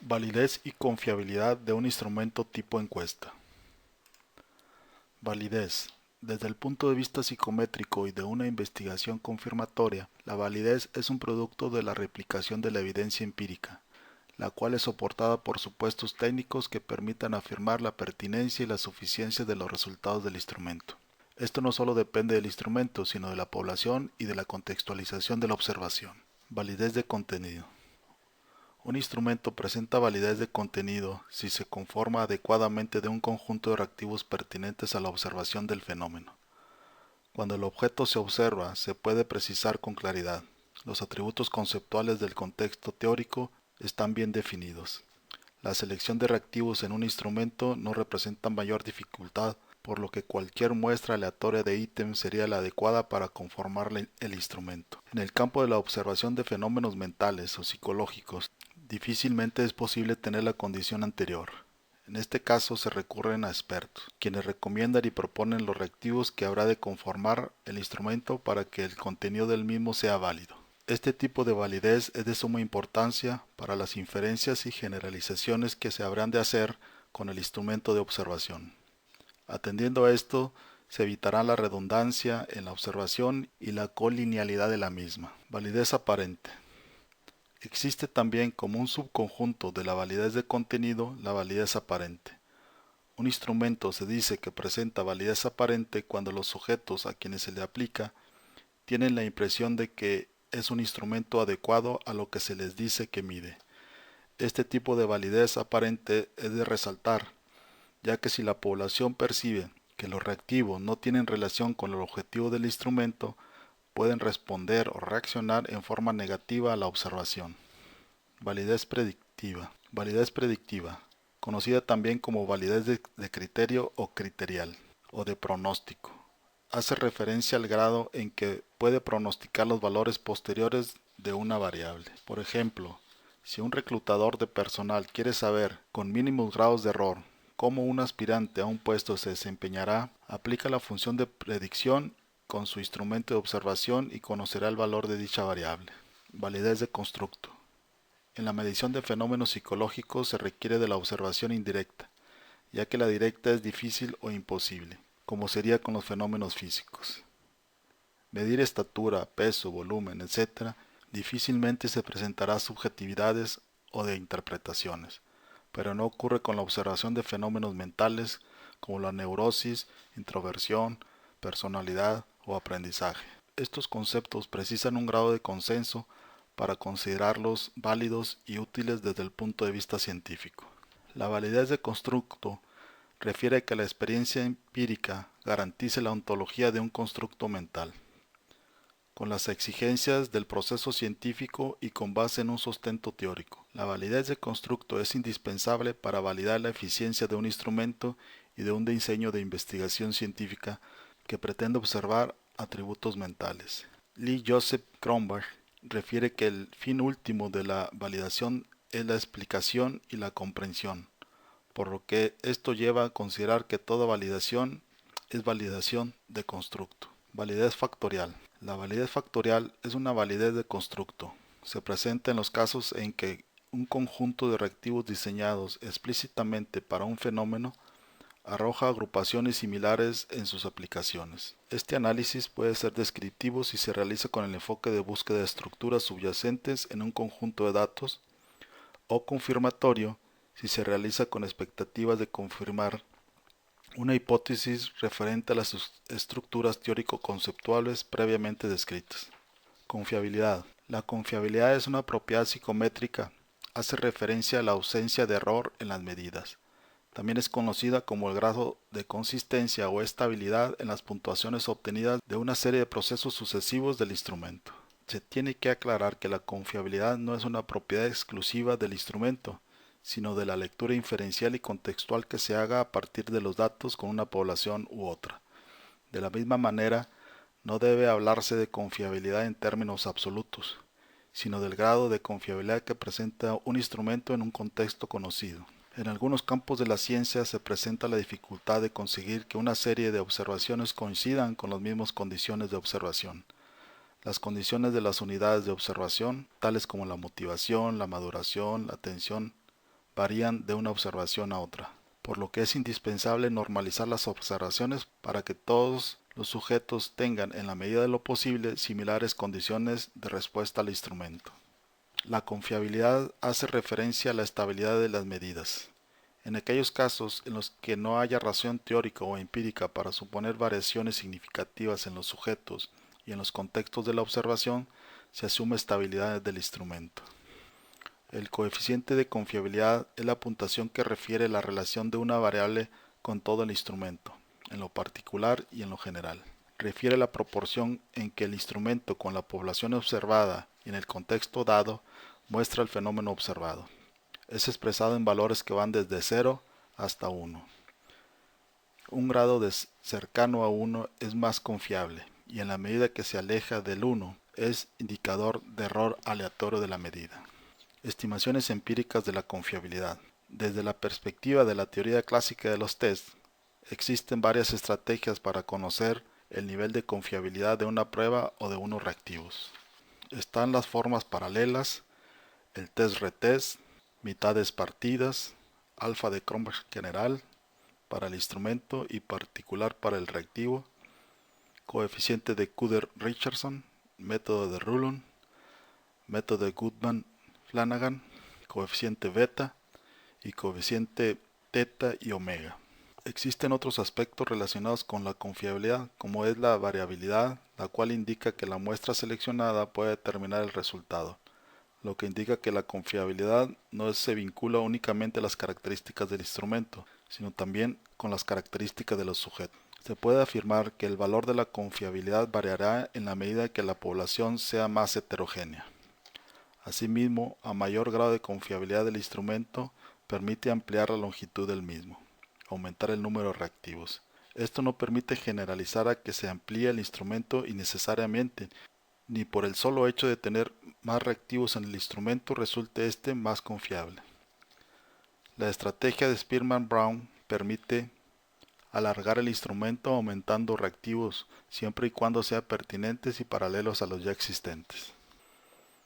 Validez y confiabilidad de un instrumento tipo encuesta. Validez. Desde el punto de vista psicométrico y de una investigación confirmatoria, la validez es un producto de la replicación de la evidencia empírica, la cual es soportada por supuestos técnicos que permitan afirmar la pertinencia y la suficiencia de los resultados del instrumento. Esto no solo depende del instrumento, sino de la población y de la contextualización de la observación. Validez de contenido. Un instrumento presenta validez de contenido si se conforma adecuadamente de un conjunto de reactivos pertinentes a la observación del fenómeno. Cuando el objeto se observa, se puede precisar con claridad. Los atributos conceptuales del contexto teórico están bien definidos. La selección de reactivos en un instrumento no representa mayor dificultad, por lo que cualquier muestra aleatoria de ítems sería la adecuada para conformar el instrumento. En el campo de la observación de fenómenos mentales o psicológicos, difícilmente es posible tener la condición anterior. En este caso se recurren a expertos, quienes recomiendan y proponen los reactivos que habrá de conformar el instrumento para que el contenido del mismo sea válido. Este tipo de validez es de suma importancia para las inferencias y generalizaciones que se habrán de hacer con el instrumento de observación. Atendiendo a esto, se evitará la redundancia en la observación y la colinealidad de la misma. Validez aparente. Existe también como un subconjunto de la validez de contenido la validez aparente. Un instrumento se dice que presenta validez aparente cuando los sujetos a quienes se le aplica tienen la impresión de que es un instrumento adecuado a lo que se les dice que mide. Este tipo de validez aparente es de resaltar, ya que si la población percibe que los reactivos no tienen relación con el objetivo del instrumento, pueden responder o reaccionar en forma negativa a la observación. Validez predictiva. Validez predictiva, conocida también como validez de criterio o criterial, o de pronóstico. Hace referencia al grado en que puede pronosticar los valores posteriores de una variable. Por ejemplo, si un reclutador de personal quiere saber, con mínimos grados de error, cómo un aspirante a un puesto se desempeñará, aplica la función de predicción con su instrumento de observación y conocerá el valor de dicha variable. Validez de constructo. En la medición de fenómenos psicológicos se requiere de la observación indirecta, ya que la directa es difícil o imposible, como sería con los fenómenos físicos. Medir estatura, peso, volumen, etc., difícilmente se presentará subjetividades o de interpretaciones, pero no ocurre con la observación de fenómenos mentales como la neurosis, introversión, personalidad o aprendizaje. Estos conceptos precisan un grado de consenso para considerarlos válidos y útiles desde el punto de vista científico. La validez de constructo refiere a que la experiencia empírica garantice la ontología de un constructo mental, con las exigencias del proceso científico y con base en un sustento teórico. La validez de constructo es indispensable para validar la eficiencia de un instrumento y de un diseño de investigación científica que pretende observar atributos mentales. Lee Joseph Kronberg refiere que el fin último de la validación es la explicación y la comprensión, por lo que esto lleva a considerar que toda validación es validación de constructo. Validez factorial. La validez factorial es una validez de constructo. Se presenta en los casos en que un conjunto de reactivos diseñados explícitamente para un fenómeno arroja agrupaciones similares en sus aplicaciones. Este análisis puede ser descriptivo si se realiza con el enfoque de búsqueda de estructuras subyacentes en un conjunto de datos, o confirmatorio si se realiza con expectativas de confirmar una hipótesis referente a las estructuras teórico-conceptuales previamente descritas. Confiabilidad. La confiabilidad es una propiedad psicométrica. Hace referencia a la ausencia de error en las medidas. También es conocida como el grado de consistencia o estabilidad en las puntuaciones obtenidas de una serie de procesos sucesivos del instrumento. Se tiene que aclarar que la confiabilidad no es una propiedad exclusiva del instrumento, sino de la lectura inferencial y contextual que se haga a partir de los datos con una población u otra. De la misma manera, no debe hablarse de confiabilidad en términos absolutos, sino del grado de confiabilidad que presenta un instrumento en un contexto conocido. En algunos campos de la ciencia se presenta la dificultad de conseguir que una serie de observaciones coincidan con las mismas condiciones de observación. Las condiciones de las unidades de observación, tales como la motivación, la maduración, la atención, varían de una observación a otra, por lo que es indispensable normalizar las observaciones para que todos los sujetos tengan, en la medida de lo posible, similares condiciones de respuesta al instrumento. La confiabilidad hace referencia a la estabilidad de las medidas. En aquellos casos en los que no haya razón teórica o empírica para suponer variaciones significativas en los sujetos y en los contextos de la observación, se asume estabilidad del instrumento. El coeficiente de confiabilidad es la puntuación que refiere la relación de una variable con todo el instrumento, en lo particular y en lo general. Refiere la proporción en que el instrumento con la población observada y en el contexto dado muestra el fenómeno observado. Es expresado en valores que van desde 0 hasta 1. Un grado cercano a 1 es más confiable y en la medida que se aleja del 1 es indicador de error aleatorio de la medida. Estimaciones empíricas de la confiabilidad. Desde la perspectiva de la teoría clásica de los tests, existen varias estrategias para conocer el nivel de confiabilidad de una prueba o de unos reactivos. Están las formas paralelas, el test-retest, mitades partidas, alfa de Cronbach general para el instrumento y particular para el reactivo, coeficiente de Kuder-Richardson, método de Rulon, método de Goodman-Flanagan, coeficiente beta y coeficiente teta y omega. Existen otros aspectos relacionados con la confiabilidad, como es la variabilidad, la cual indica que la muestra seleccionada puede determinar el resultado, lo que indica que la confiabilidad no se vincula únicamente a las características del instrumento, sino también con las características de los sujetos. Se puede afirmar que el valor de la confiabilidad variará en la medida que la población sea más heterogénea. Asimismo, a mayor grado de confiabilidad del instrumento, permite ampliar la longitud del mismo, aumentar el número de reactivos. Esto no permite generalizar a que se amplíe el instrumento innecesariamente, ni por el solo hecho de tener más reactivos en el instrumento resulte este más confiable. La estrategia de Spearman-Brown permite alargar el instrumento aumentando reactivos siempre y cuando sean pertinentes y paralelos a los ya existentes.